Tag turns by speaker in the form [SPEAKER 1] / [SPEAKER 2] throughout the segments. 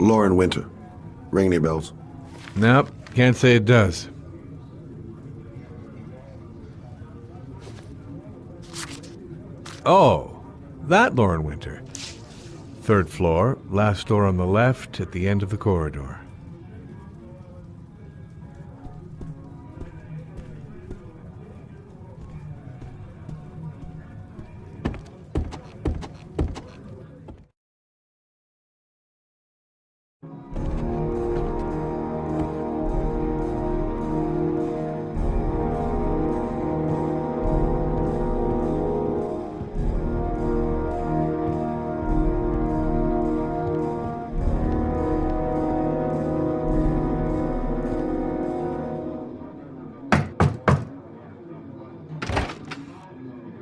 [SPEAKER 1] Lauren Winter. Ring any bells?
[SPEAKER 2] Nope, can't say it does. Oh, that Lauren Winter. 3rd floor, last door on the left at the end of the corridor.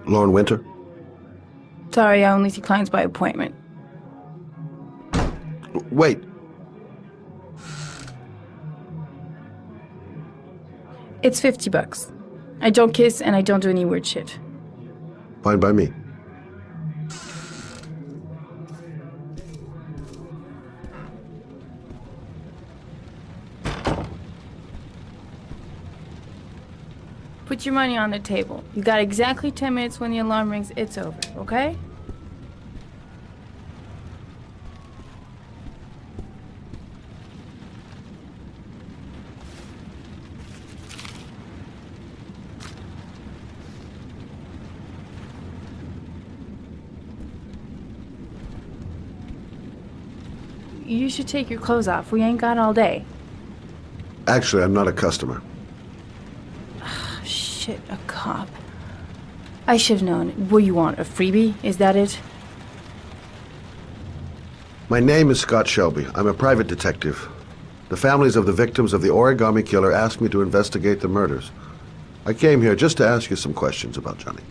[SPEAKER 1] Lauren Winter?
[SPEAKER 3] Sorry, I only see clients by appointment.
[SPEAKER 1] Wait.
[SPEAKER 3] It's $50. I don't kiss and I don't do any weird shit.
[SPEAKER 1] Fine by me.
[SPEAKER 3] Put your money on the table. You got exactly 10 minutes. When the alarm rings, it's over, okay? You should take your clothes off. We ain't got all day.
[SPEAKER 1] Actually, I'm not a customer.
[SPEAKER 3] Shit, a cop. I should've known. What you want, a freebie? Is that it?
[SPEAKER 1] My name is Scott Shelby. I'm a private detective. The families of the victims of the Origami Killer asked me to investigate the murders. I came here just to ask you some questions about Johnny.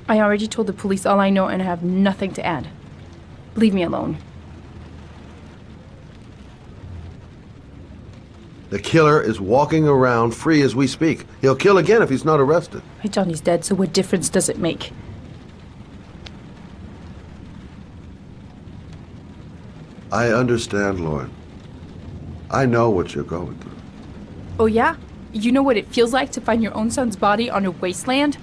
[SPEAKER 3] I already told the police all I know and have nothing to add. Leave me alone.
[SPEAKER 1] The killer is walking around free as we speak. He'll kill again if he's not arrested.
[SPEAKER 3] My Johnny's dead, so what difference does it make?
[SPEAKER 1] I understand, Lauren. I know what you're going through.
[SPEAKER 3] Oh yeah? You know what it feels like to find your own son's body on a wasteland?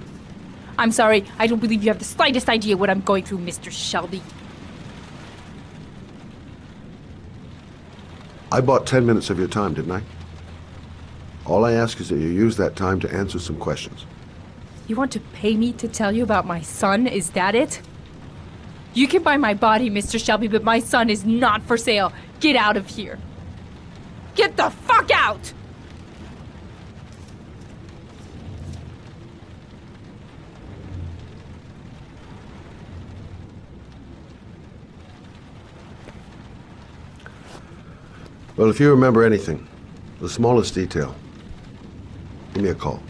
[SPEAKER 3] I'm sorry, I don't believe you have the slightest idea what I'm going through, Mr. Shelby.
[SPEAKER 1] I bought 10 minutes of your time, didn't I? All I ask is that you use that time to answer some questions.
[SPEAKER 3] You want to pay me to tell you about my son? Is that it? You can buy my body, Mr. Shelby, but my son is not for sale. Get out of here. Get the fuck out!
[SPEAKER 1] Well, if you remember anything, the smallest detail, give me a call.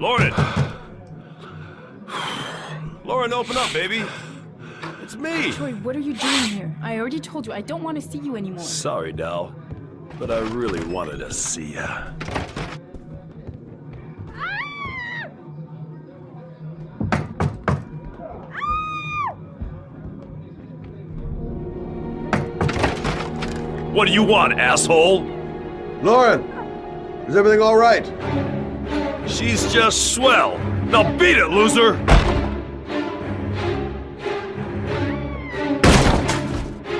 [SPEAKER 4] Lauren! Lauren, open up, baby! It's me!
[SPEAKER 3] Troy, what are you doing here? I already told you I don't want to see you anymore.
[SPEAKER 4] Sorry, doll, but I really wanted to see ya. What do you want, asshole?
[SPEAKER 1] Lauren! Is everything all right?
[SPEAKER 4] She's just swell. Now beat it, loser!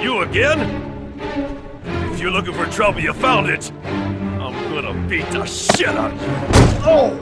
[SPEAKER 4] You again? If you're looking for trouble, you found it. I'm gonna beat the shit out of you. Oh!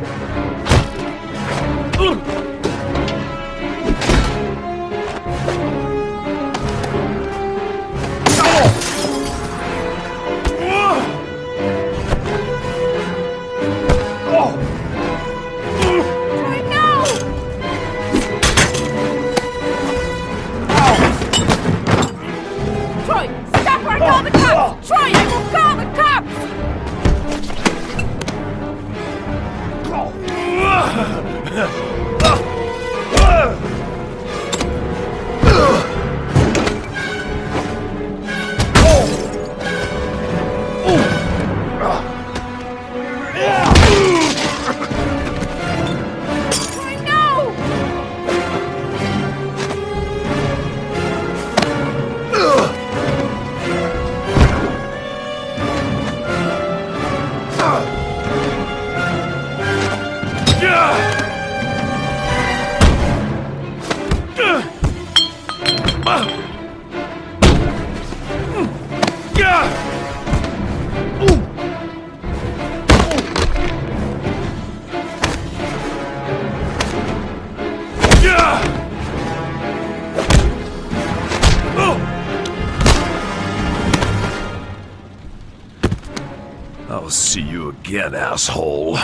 [SPEAKER 4] I'll see you again, asshole.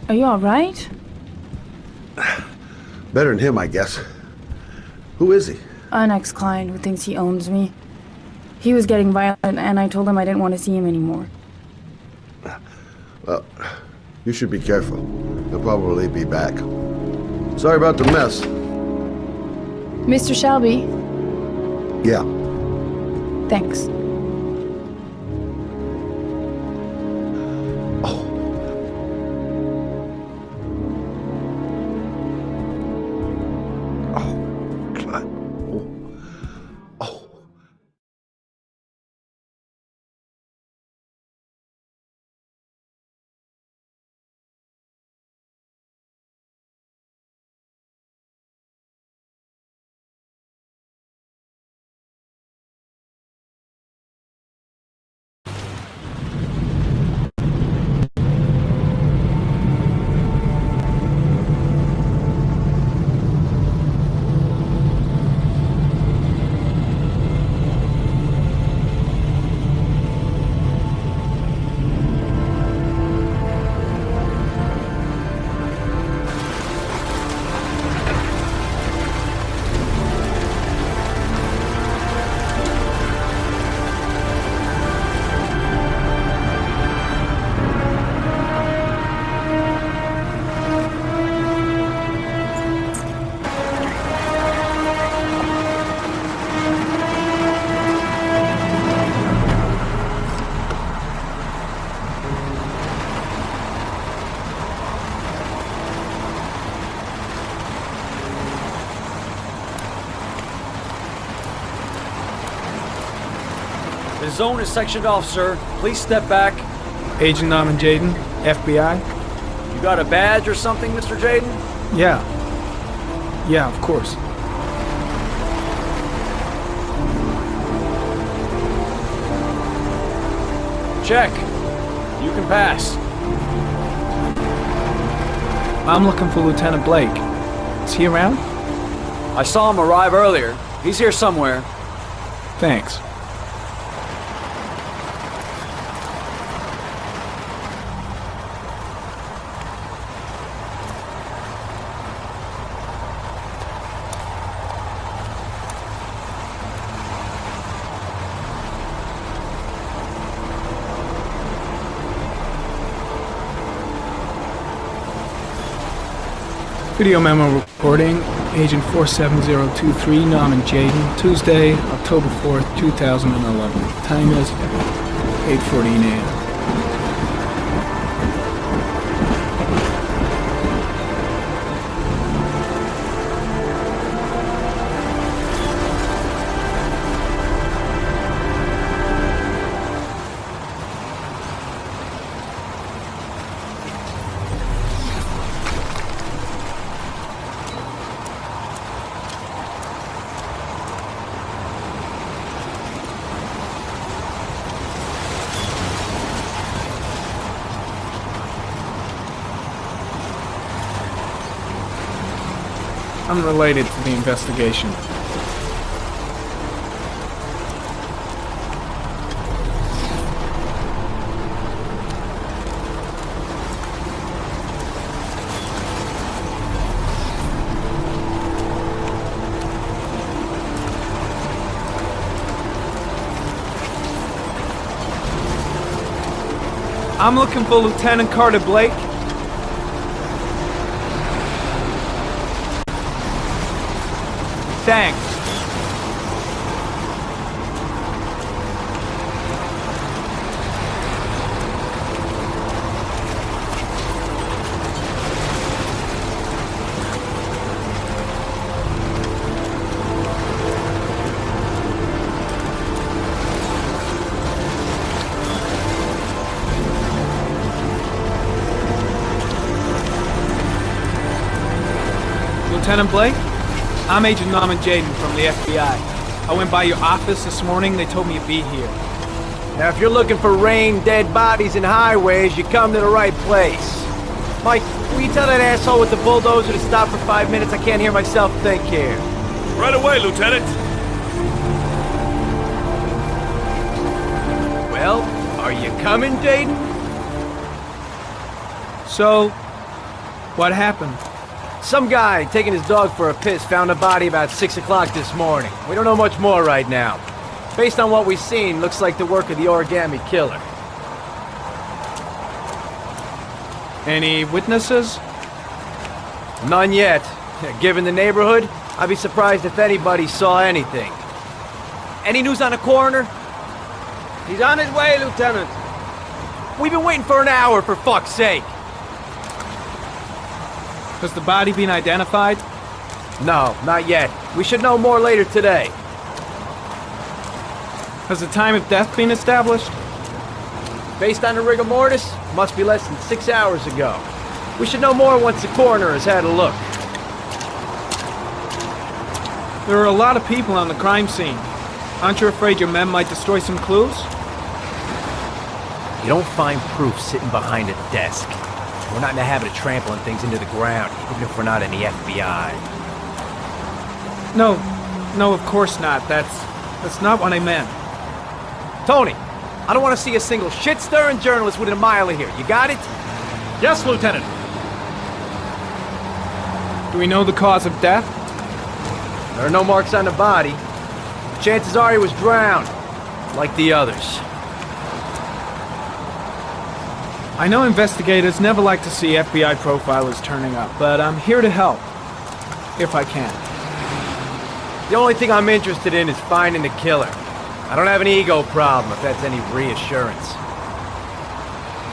[SPEAKER 3] Are you alright?
[SPEAKER 1] Better than him, I guess. Who is he?
[SPEAKER 3] An ex-client who thinks he owns me. He was getting violent, and I told him I didn't want to see him anymore.
[SPEAKER 1] Well, you should be careful. He'll probably be back. Sorry about the mess.
[SPEAKER 3] Mr. Shelby,
[SPEAKER 1] Yeah.
[SPEAKER 3] thanks.
[SPEAKER 5] The zone is sectioned off, sir. Please step back.
[SPEAKER 6] Agent Norman Jaden, FBI?
[SPEAKER 5] You got a badge or something, Mr. Jaden?
[SPEAKER 6] Yeah. Yeah, of course.
[SPEAKER 5] Check. You can pass.
[SPEAKER 6] I'm looking for Lieutenant Blake. Is he around?
[SPEAKER 5] I saw him arrive earlier. He's here somewhere.
[SPEAKER 6] Thanks. Video memo recording, Agent 47023, Norman Jaden, Tuesday, October 4th, 2011. Time is 8:14 a.m. Unrelated to the investigation. I'm looking for Lieutenant Carter Blake. Thanks. Lieutenant Blake? I'm Agent Norman Jaden from the FBI. I went by your office this morning. They told me you'd be here.
[SPEAKER 7] Now, if you're looking for rain, dead bodies, and highways, you come to the right place. Mike, will you tell that asshole with the bulldozer to stop for 5 minutes? I can't hear myself think here.
[SPEAKER 4] Right away, Lieutenant.
[SPEAKER 7] Well, are you coming, Jaden?
[SPEAKER 6] So, what happened?
[SPEAKER 7] Some guy taking his dog for a piss found a body about 6 o'clock this morning. We don't know much more right now. Based on what we've seen, looks like the work of the Origami Killer.
[SPEAKER 6] Any witnesses?
[SPEAKER 7] None yet. Given the neighborhood, I'd be surprised if anybody saw anything. Any news on the coroner?
[SPEAKER 8] He's on his way, Lieutenant.
[SPEAKER 7] We've been waiting for an hour, for fuck's sake.
[SPEAKER 6] Has the body been identified?
[SPEAKER 7] No, not yet. We should know more later today.
[SPEAKER 6] Has the time of death been established?
[SPEAKER 7] Based on the rigor mortis, must be less than 6 hours ago. We should know more once the coroner has had a look.
[SPEAKER 6] There are a lot of people on the crime scene. Aren't you afraid your men might destroy some clues?
[SPEAKER 7] You don't find proof sitting behind a desk. We're not in the habit of trampling things into the ground, even if we're not in the FBI.
[SPEAKER 6] No, of course not. That's not what I meant.
[SPEAKER 7] Tony, I don't want to see a single shit-stirring journalist within a mile of here. You got it?
[SPEAKER 4] Yes, Lieutenant.
[SPEAKER 6] Do we know the cause of death?
[SPEAKER 7] There are no marks on the body. Chances are he was drowned, like the others.
[SPEAKER 6] I know investigators never like to see FBI profilers turning up, but I'm here to help, if I can.
[SPEAKER 7] The only thing I'm interested in is finding the killer. I don't have an ego problem, if that's any reassurance.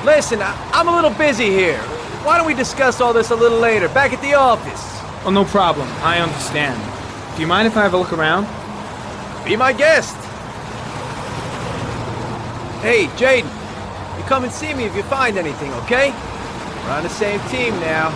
[SPEAKER 7] Listen, I'm a little busy here. Why don't we discuss all this a little later, back at the office?
[SPEAKER 6] Oh, no problem. I understand. Do you mind if I have a look around?
[SPEAKER 7] Be my guest. Hey, Jaden. You come and see me if you find anything, okay? We're on the same team now.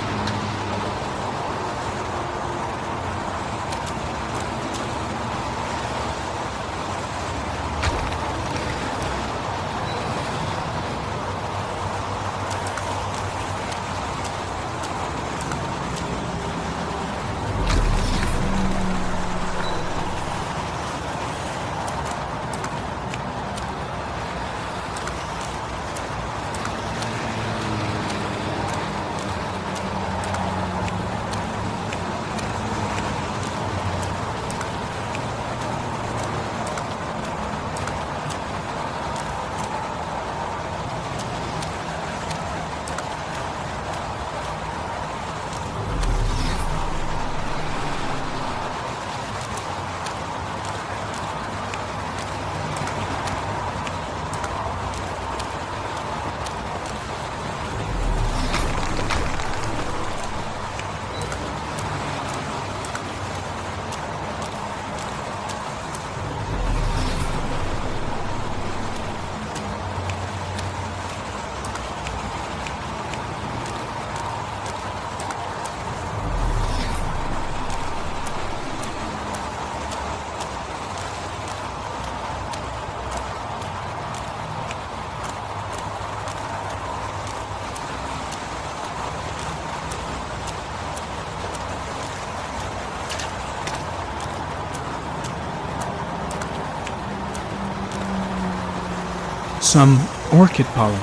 [SPEAKER 6] Some orchid pollen.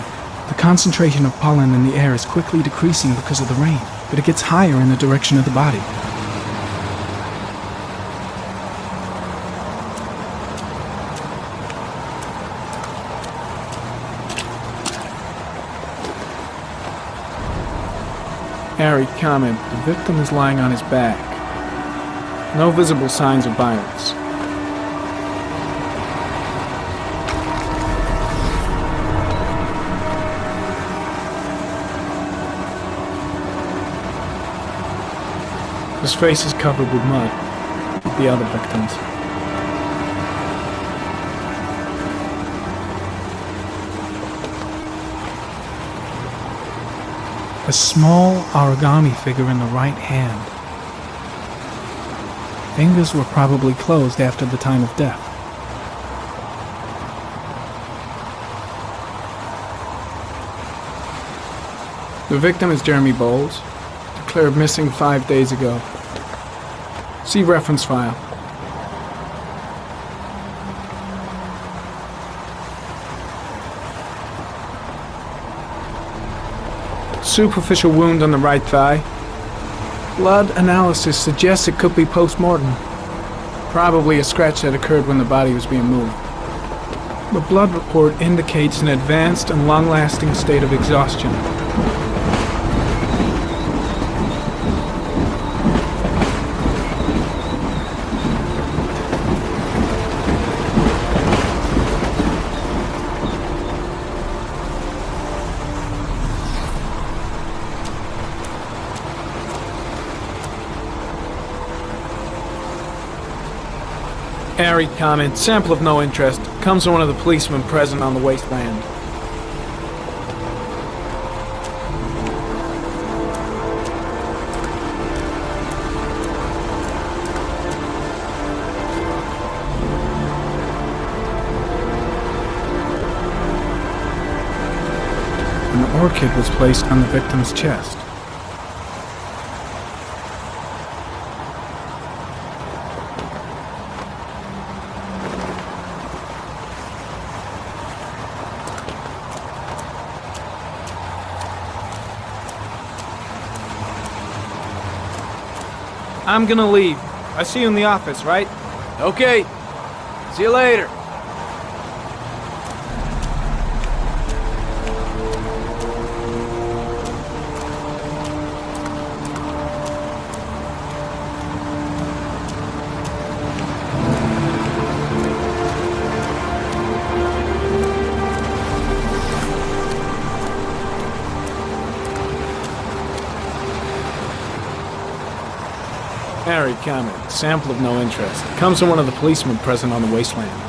[SPEAKER 6] The concentration of pollen in the air is quickly decreasing because of the rain, but it gets higher in the direction of the body. Harry comment, the victim is lying on his back. No visible signs of violence. His face is covered with mud, like the other victims. A small origami figure in the right hand. Fingers were probably closed after the time of death. The victim is Jeremy Bowles, declared missing 5 days ago. See reference file. Superficial wound on the right thigh. Blood analysis suggests it could be post-mortem. Probably a scratch that occurred when the body was being moved. The blood report indicates an advanced and long-lasting state of exhaustion. Harry comment, sample of no interest, comes from one of the policemen present on the wasteland. An orchid was placed on the victim's chest. I'm gonna leave. I see you in the office, right?
[SPEAKER 7] Okay. See you later.
[SPEAKER 6] Harry comment, sample of no interest, comes from one of the policemen present on the wasteland.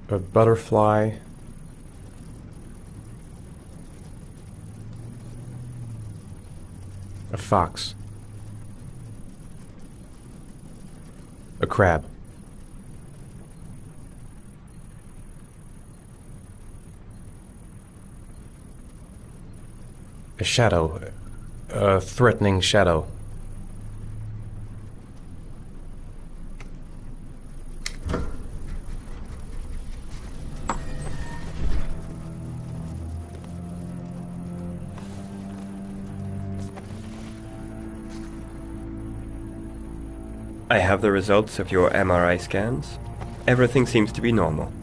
[SPEAKER 9] A butterfly. A fox. A crab. A shadow. A threatening shadow.
[SPEAKER 10] I have the results of your MRI scans. Everything seems to be normal.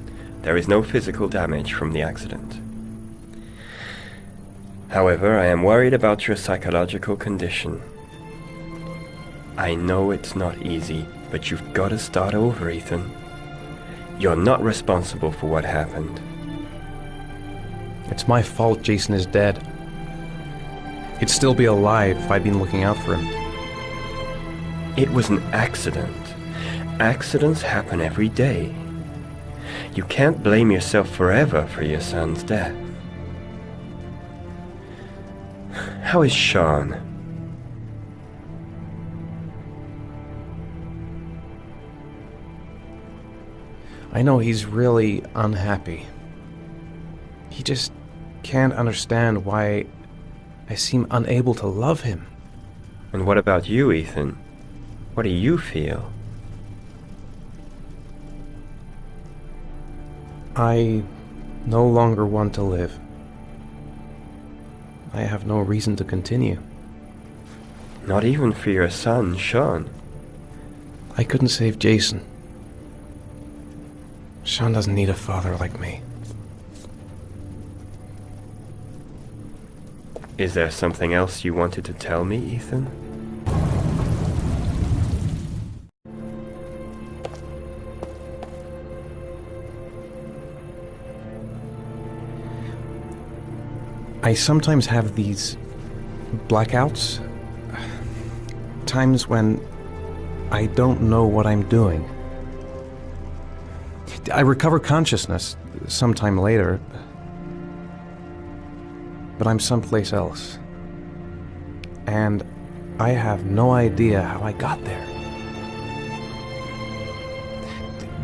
[SPEAKER 10] There is no physical damage from the accident. However, I am worried about your psychological condition. I know it's not easy, but you've got to start over, Ethan. You're not responsible for what happened.
[SPEAKER 9] It's my fault Jason is dead. He'd still be alive if I'd been looking out for him.
[SPEAKER 10] It was an accident. Accidents happen every day. You can't blame yourself forever for your son's death. How is Sean?
[SPEAKER 9] I know he's really unhappy. He just can't understand why I seem unable to love him.
[SPEAKER 10] And what about you, Ethan? What do you feel?
[SPEAKER 9] I no longer want to live. I have no reason to continue.
[SPEAKER 10] Not even for your son, Sean.
[SPEAKER 9] I couldn't save Jason. Sean doesn't need a father like me.
[SPEAKER 10] Is there something else you wanted to tell me, Ethan?
[SPEAKER 9] I sometimes have these blackouts. Times when I don't know what I'm doing. I recover consciousness sometime later, but I'm someplace else. And I have no idea how I got there.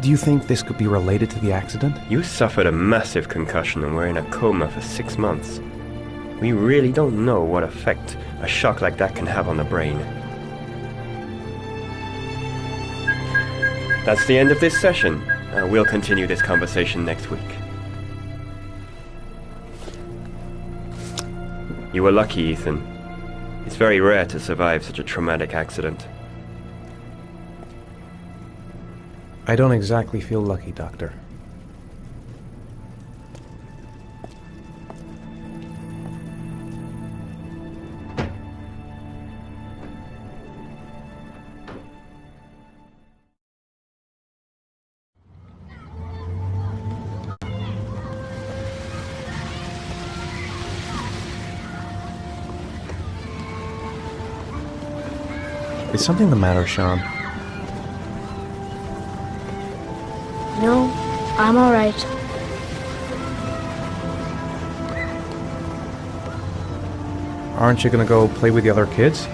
[SPEAKER 9] Do you think this could be related to the accident?
[SPEAKER 10] You suffered a massive concussion and were in a coma for 6 months. We really don't know what effect a shock like that can have on the brain. That's the end of this session. We'll continue this conversation next week. You were lucky, Ethan. It's very rare to survive such a traumatic accident.
[SPEAKER 9] I don't exactly feel lucky, Doctor. Is something the matter, Sean?
[SPEAKER 11] No, I'm all right.
[SPEAKER 9] Aren't you gonna go play with the other kids?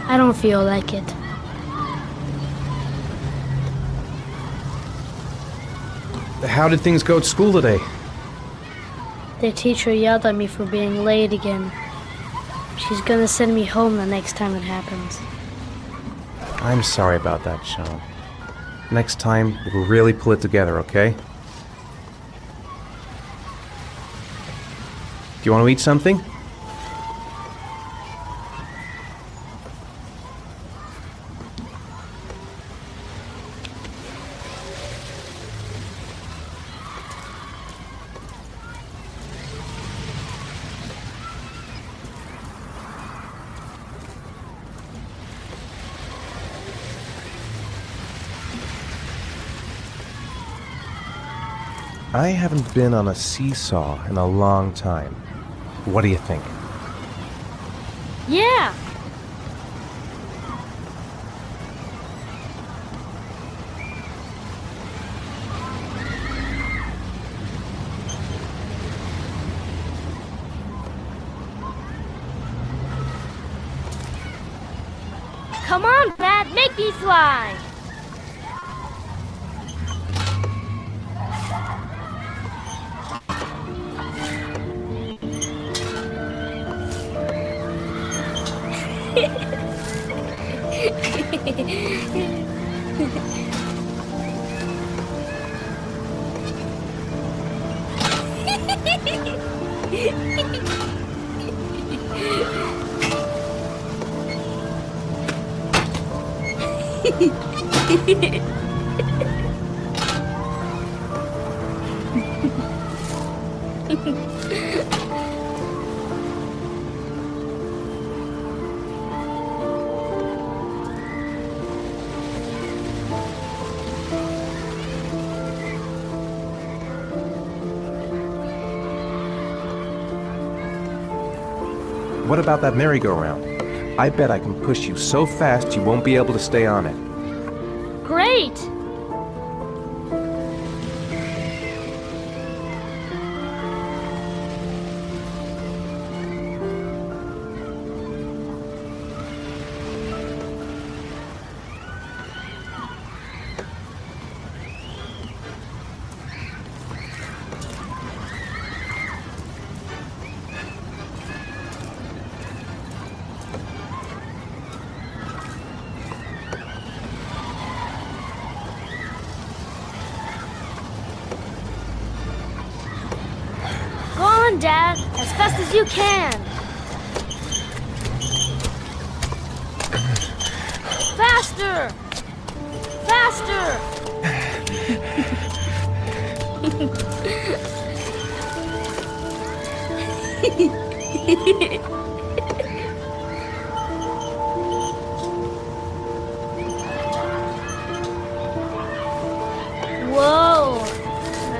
[SPEAKER 11] I don't feel like it.
[SPEAKER 9] How did things go at school today?
[SPEAKER 11] The teacher yelled at me for being late again. She's gonna send me home the next time it happens.
[SPEAKER 9] I'm sorry about that, Sean. Next time, we'll really pull it together, okay? Do you want to eat something? I haven't been on a seesaw in a long time. What do you think?
[SPEAKER 11] Yeah! Come on, Dad, make me fly!
[SPEAKER 9] What about that merry-go-round? I bet I can push you so fast you won't be able to stay on it.
[SPEAKER 11] Great! Go on, Dad, as fast as you can. Faster! Faster! Whoa!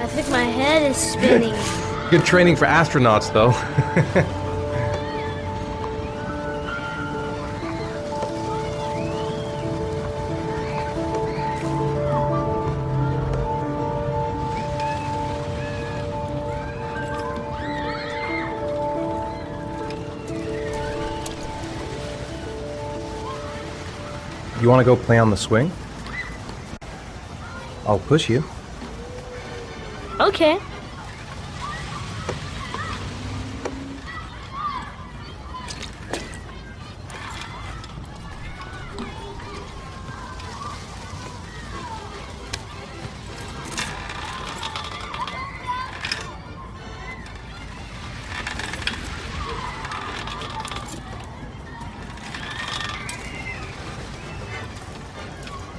[SPEAKER 11] I think my head is spinning.
[SPEAKER 9] Good training for astronauts, though. You want to go play on the swing? I'll push you.
[SPEAKER 11] Okay.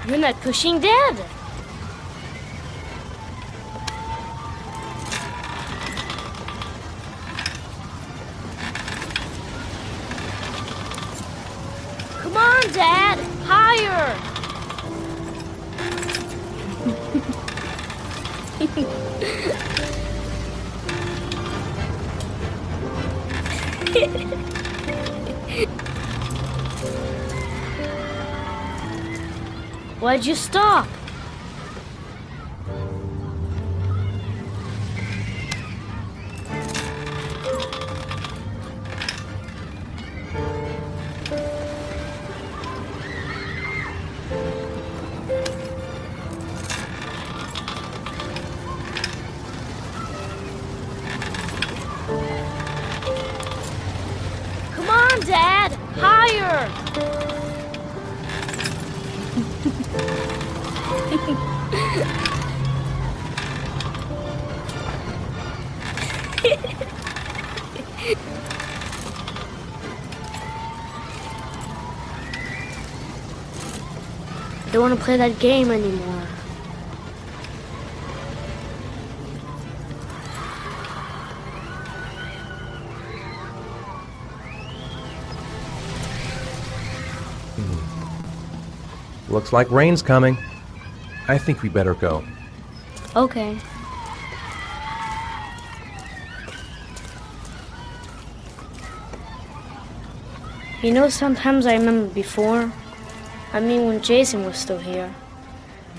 [SPEAKER 11] You're not pushing, Dad. Come on, Dad. Higher. Why'd you stop? Come on, Dad! Higher! I don't want to play that game anymore.
[SPEAKER 9] Looks like rain's coming. I think we better go.
[SPEAKER 11] Okay. You know, sometimes I remember before. I mean, when Jason was still here.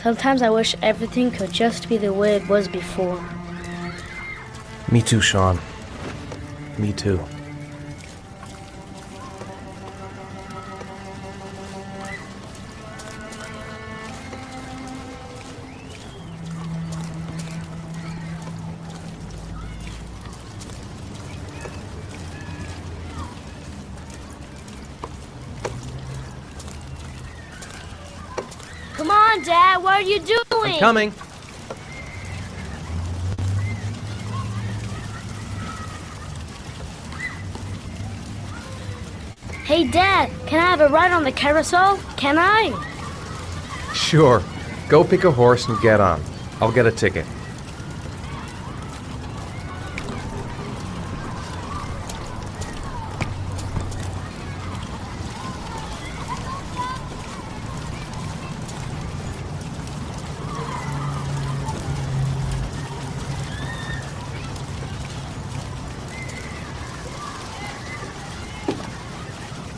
[SPEAKER 11] Sometimes I wish everything could just be the way it was before.
[SPEAKER 9] Me too, Sean. Me too.
[SPEAKER 11] on, Dad. What are you doing?
[SPEAKER 7] I'm coming.
[SPEAKER 11] Hey, Dad, can I have a ride on the carousel? Can I?
[SPEAKER 9] Sure. Go pick a horse and get on. I'll get a ticket.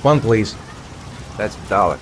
[SPEAKER 9] One, please.
[SPEAKER 7] That's $1.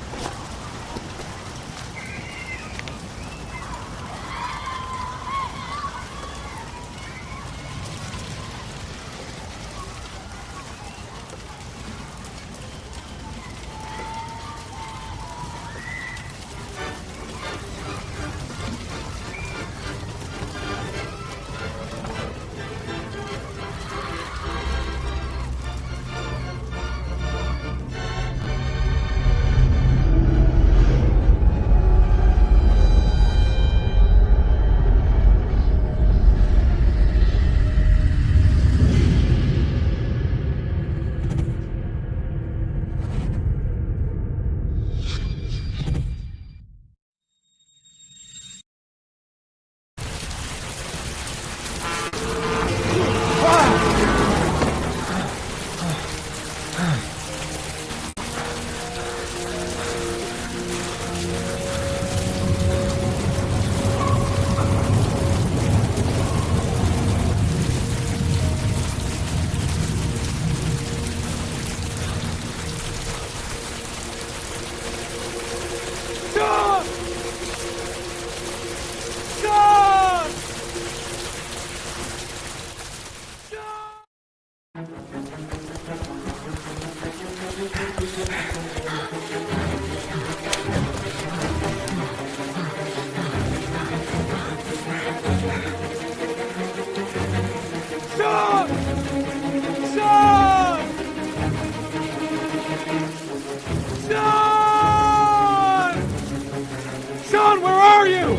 [SPEAKER 6] Sean, where are you?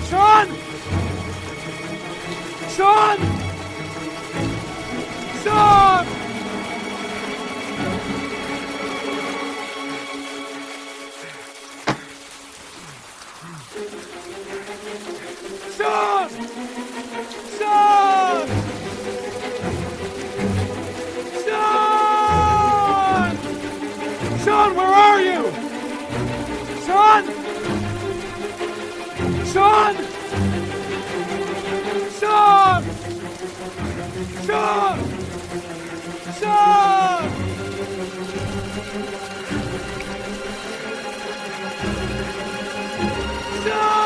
[SPEAKER 6] Sean! Sean! Sean! Sean! Sean! Sean! Sean, where are you? Sean! Sean! Sean! Sean! Sean! Sean!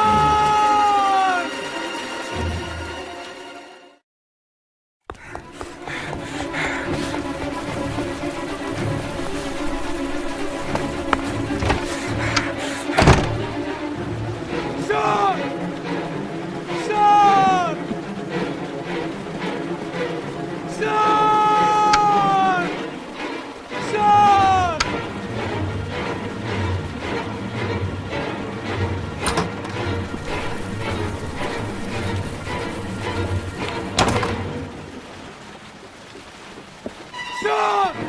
[SPEAKER 6] Sean! Sean! Sean! Sean! Sean! Sean!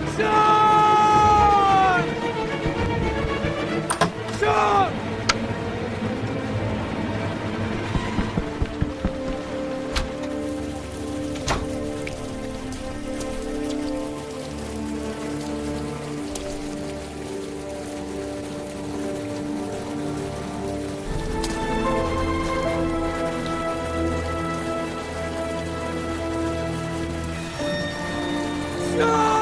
[SPEAKER 6] Sean! Sean! Sean!